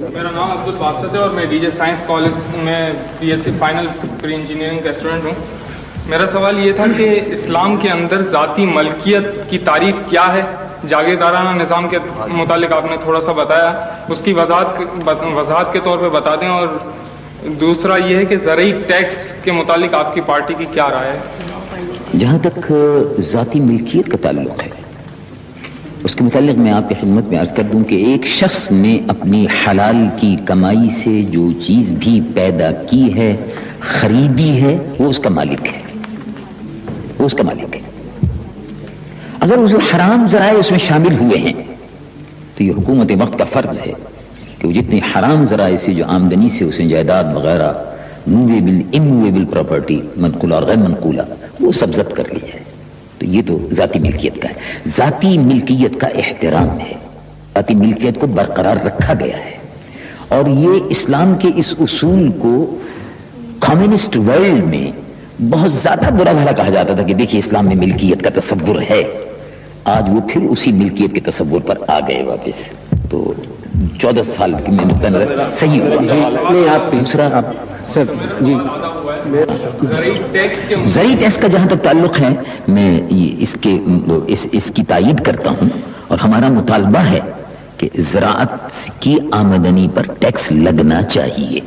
میرا نام عبد الباسط ہے اور میں ڈی جے سائنس کالج میں B S C final pre engineering کا اسٹوڈنٹ ہوں. میرا سوال یہ تھا کہ اسلام کے اندر ذاتی ملکیت کی تعریف کیا ہے؟ جاگیردارانہ نظام کے متعلق آپ نے تھوڑا سا بتایا, اس کی وضاحت کے طور پہ بتا دیں. اور دوسرا یہ ہے کہ زرعی ٹیکس کے متعلق آپ کی پارٹی کی کیا رائے ہے؟ جہاں تک ذاتی ملکیت کا تعلق ہے اس کے متعلق میں آپ کی خدمت میں عرض کر دوں کہ ایک شخص نے اپنی حلال کی کمائی سے جو چیز بھی پیدا کی ہے, خریدی ہے, وہ اس کا مالک ہے, وہ اس کا مالک ہے. اگر اس حرام ذرائع اس میں شامل ہوئے ہیں تو یہ حکومت وقت کا فرض ہے کہ وہ جتنی حرام ذرائع سے جو آمدنی سے اس نے جائیداد وغیرہ موویبل اموویبل پراپرٹی منقولہ اور غیر منقولہ وہ سب ضبط کر لی ہے. تو یہ تو ذاتی ملکیت کا ہے. ذاتی ملکیت کا احترام ہے, ذاتی ملکیت کو برقرار رکھا گیا ہے. اور یہ اسلام کے اس اصول کو کمیونسٹ ورلڈ میں بہت زیادہ برا بھلا کہا جاتا تھا کہ دیکھیے اسلام میں ملکیت کا تصور ہے. آج وہ پھر اسی ملکیت کے تصور پر آ گئے واپس. تو 14 سال کی میں نقطہ نظر صحیح ہوا. آپ دوسرا سر جی زرعی ٹیکس کا جہاں تک تعلق ہے میں اس کی تائید کرتا ہوں اور ہمارا مطالبہ ہے کہ زراعت کی آمدنی پر ٹیکس لگنا چاہیے.